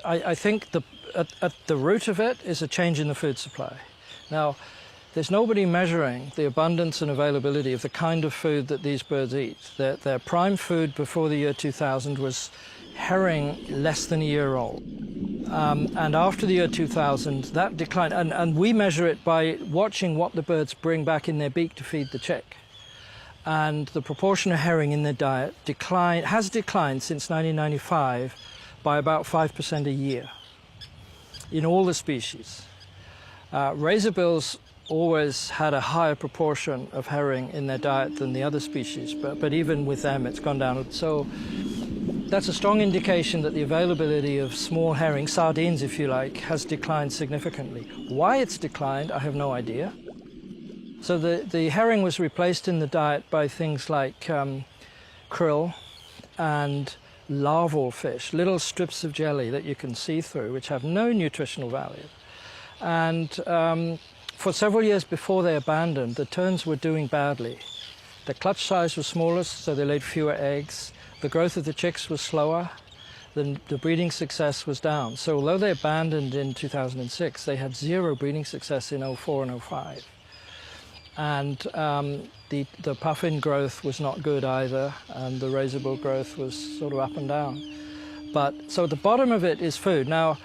I think at the root of it is a change in the food supply. Now, there's nobody measuring the abundance and availability of the kind of food that these birds eat. Their prime food before the year 2000 was herring less than a year old. And after the year 2000, that declined. And we measure it by watching what the birds bring back in their beak to feed the chick. And the proportion of herring in their diet has declined since 1995 by about 5% a year in all the species. Razorbills always had a higher proportion of herring in their diet than the other species, but even with them it's gone down. So that's a strong indication that the availability of small herring, sardines if you like, has declined significantly. Why it's declined, I have no idea. So the herring was replaced in the diet by things like krill and larval fish, little strips of jelly that you can see through, which have no nutritional value. And for several years before they abandoned, the terns were doing badly. The clutch size was smaller, so they laid fewer eggs. The growth of the chicks was slower. The breeding success was down. So although they abandoned in 2006, they had zero breeding success in 04 and 05. And the puffin growth was not good either, and the razorbill growth was sort of up and down. But so at the bottom of it is food. Now,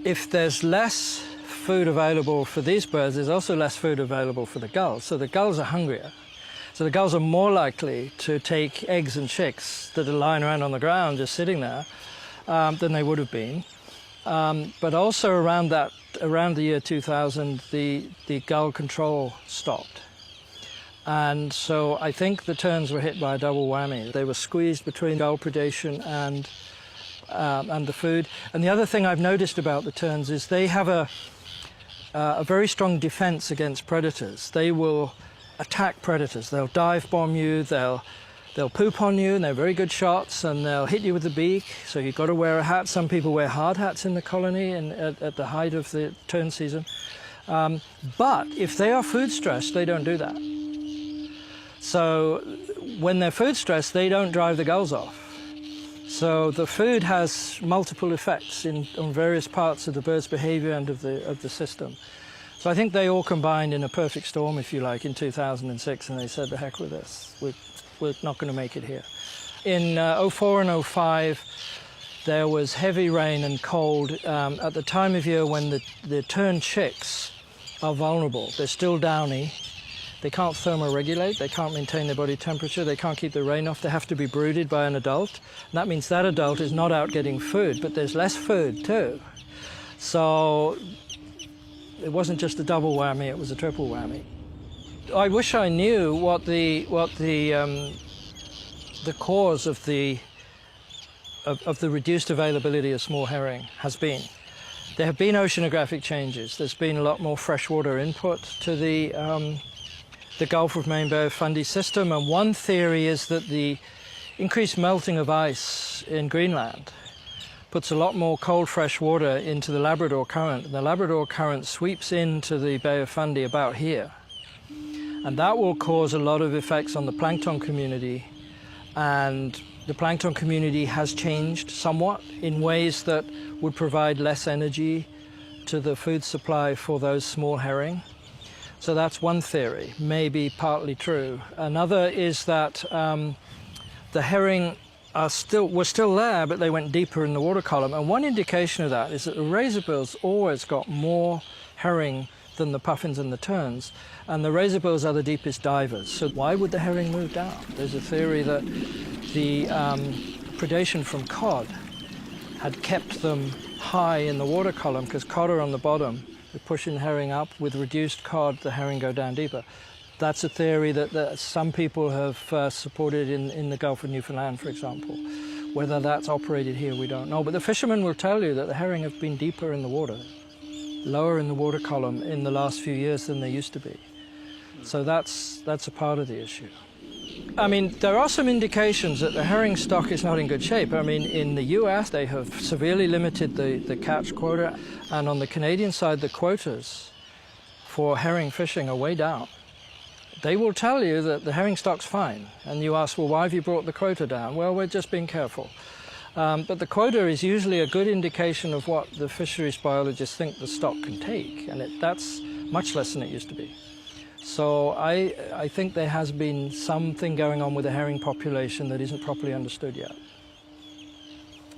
if there's less food available for these birds, there's also less food available for the gulls. So the gulls are hungrier. So the gulls are more likely to take eggs and chicks that are lying around on the ground just sitting there than they would have been. But also around the year 2000, the gull control stopped. And so I think the terns were hit by a double whammy. They were squeezed between gull predation and the food. And the other thing I've noticed about the terns is they have a very strong defense against predators. They will attack predators. They'll dive bomb you, they'll poop on you, and they're very good shots, and they'll hit you with the beak, so you've got to wear a hat. Some people wear hard hats in the colony and at the height of the tern season. But if they are food stressed, they don't do that. So when they're food stressed, they don't drive the gulls off. So the food has multiple effects on various parts of the bird's behavior and of the system. So I think they all combined in a perfect storm, if you like, in 2006, and they said, the heck with this. We're not going to make it here. In 04 and 05, there was heavy rain and cold at the time of year when the tern chicks are vulnerable. They're still downy. They can't thermoregulate. They can't maintain their body temperature. They can't keep the rain off. They have to be brooded by an adult. And that means that adult is not out getting food, but there's less food too. So it wasn't just a double whammy, it was a triple whammy. I wish I knew what the cause of the reduced availability of small herring has been. There have been oceanographic changes. There's been a lot more freshwater input to the Gulf of Maine Bay of Fundy system, and one theory is that the increased melting of ice in Greenland puts a lot more cold fresh water into the Labrador Current, and the Labrador Current sweeps into the Bay of Fundy about here. And that will cause a lot of effects on the plankton community, and the plankton community has changed somewhat in ways that would provide less energy to the food supply for those small herring. So that's one theory, maybe partly true. Another is that the herring were still there, but they went deeper in the water column. And one indication of that is that the razorbills always got more herring than the puffins and the terns, and the razorbills are the deepest divers. So why would the herring move down? There's a theory that the predation from cod had kept them high in the water column, because cod are on the bottom. They're pushing the herring up. With reduced cod, the herring go down deeper. That's a theory that some people have supported in the Gulf of Newfoundland, for example. Whether that's operated here, we don't know. But the fishermen will tell you that the herring have been deeper in the water, lower in the water column in the last few years than they used to be. So that's a part of the issue. I mean, there are some indications that the herring stock is not in good shape. I mean, in the US, they have severely limited the catch quota, and on the Canadian side, the quotas for herring fishing are way down. They will tell you that the herring stock's fine, and you ask, well, why have you brought the quota down? Well, we're just being careful. But the quota is usually a good indication of what the fisheries biologists think the stock can take, and that's much less than it used to be. So I think there has been something going on with the herring population that isn't properly understood yet.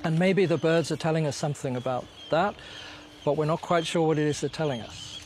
And maybe the birds are telling us something about that, but we're not quite sure what it is they're telling us.